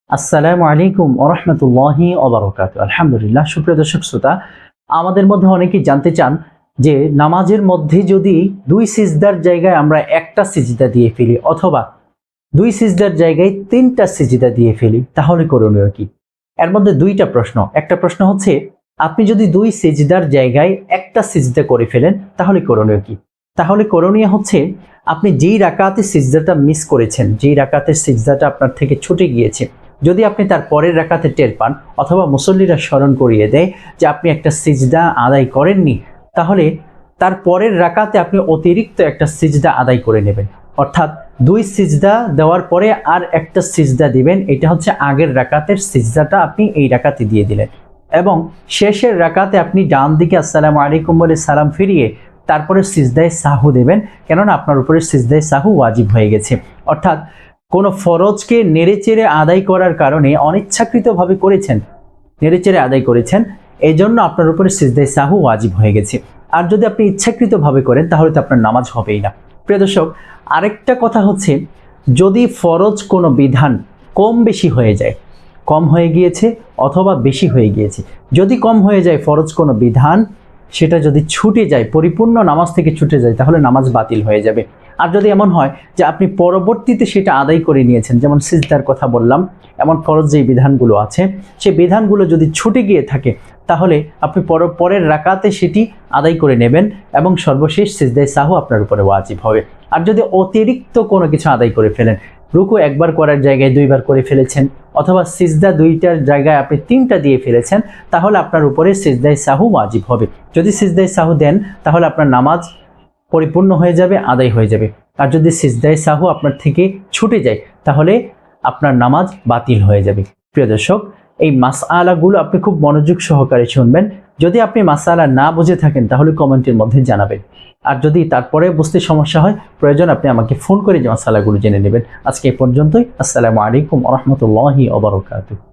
আসসালামু আলাইকুম ওয়া রাহমাতুল্লাহি ওয়া বারাকাতুহু। আলহামদুলিল্লাহ, সুপ্রিয় দর্শক শ্রোতা, আমাদের মধ্যে অনেকেই জানতে চান যে নামাজের মধ্যে যদি দুই সিজদার জায়গায় আমরা একটা সিজদা দিয়ে ফেলি অথবা দুই সিজদার জায়গায় তিনটা সিজদা দিয়ে ফেলি তাহলে করণীয় কি? এর মধ্যে দুইটা প্রশ্ন। একটা প্রশ্ন হচ্ছে আপনি যদি দুই সিজদার জায়গায় একটা সিজদা করে ফেলেন তাহলে করণীয় কি? তাহলে করণীয় হচ্ছে আপনি যেই রাকাতে সিজদাটা মিস করেছেন, যেই রাকাতের সিজদাটা আপনার থেকে ছুটে গিয়েছে, যদি আপনি তার পরের রাকাতে টের পান অথবা মুসল্লিরা স্মরণ করিয়ে দেয় যে আপনি একটা সিজদা আদায় করেননি, তাহলে তার পরের রাকাতে আপনি অতিরিক্ত একটা সিজদা আদায় করে নেবেন। অর্থাৎ দুই সিজদা দেওয়ার পরে আর একটা সিজদা দিবেন। এটা হচ্ছে আগের রাকাতের সিজদাটা আপনি এই রাকাতে দিয়ে দিলেন এবং শেষের রাকাতে আপনি ডান দিকে আসসালামু আলাইকুম বলে সালাম ফিরিয়ে তারপরে সিজদায়ে সাহু দেবেন, কেননা আপনার উপরে সিজদায়ে সাহু ওয়াজিব হয়ে গেছে। অর্থাৎ কোনো ফরজকে নেড়েচেড়ে আদায় করার কারণে অনিচ্ছাকৃতভাবে করেছেন, নেড়েচেড়ে আদায় করেছেন, এই জন্য আপনার উপরে সিজদায়ে সাহু ওয়াজিব হয়ে গেছে। আর যদি আপনি ইচ্ছাকৃতভাবে করেন তাহলে তো আপনার নামাজ হবেই না। প্রিয় দর্শক, আরেকটা কথা হচ্ছে, যদি ফরজ কোনো বিধান কম বেশি হয়ে যায়, কম হয়ে গিয়েছে অথবা বেশি হয়ে গিয়েছে, যদি কম হয়ে যায় ফরজ কোনো বিধান, সেটা যদি ছুটে যায়, পরিপূর্ণ নামাজ থেকে ছুটে যায়, তাহলে নামাজ বাতিল হয়ে যাবে। আর যদি এমন হয় যে আপনি পরবর্তীতে সেটা আদায় করে নিয়েছেন, যেমন সিজদার কথা বললাম, এমন ফরজ যেই বিধানগুলো আছে সেই বিধানগুলো যদি ছুটে গিয়ে থাকে, তাহলে আপনি পরের রাকাতে সেটি আদায় করে নেবেন এবং সর্বশেষ সিজদায়ে সাহু আপনার উপরে ওয়াজিব হবে। আর যদি অতিরিক্ত কোনো কিছু আদায় করে ফেলেন, রুকু একবার করার জায়গায় দুইবার করে ফেলেছেন অথবা সিজদা দুইটার জায়গায় আপনি তিনটা দিয়ে ফেলেছেন, তাহলে আপনার উপরে সিজদায়ে সাহু ওয়াজিব হবে। যদি সিজদায়ে সাহু দেন তাহলে আপনার নামাজ পরিপূর্ণ হয়ে যাবে, আদায় হয়ে যাবে। আর যদি সিজদায়ে সাহু আপনার থেকে ছুটে যায় তাহলে আপনার নামাজ বাতিল হয়ে যাবে। প্রিয় দর্শক, এই মাসআলাগুলো আপনি খুব মনোযোগ সহকারে শুনবেন। যদি আপনি মাসআলা না বুঝে থাকেন তাহলে কমেন্টের মধ্যে জানাবেন। আর যদি তারপরে বুঝতে সমস্যা হয়, প্রয়োজন আপনি আমাকে ফোন করে যে মাসআলাগুলো জেনে নেবেন। আজকে এই পর্যন্তই। আসসালামু আলাইকুম ওয়া রাহমাতুল্লাহি ওয়া বারাকাতুহু।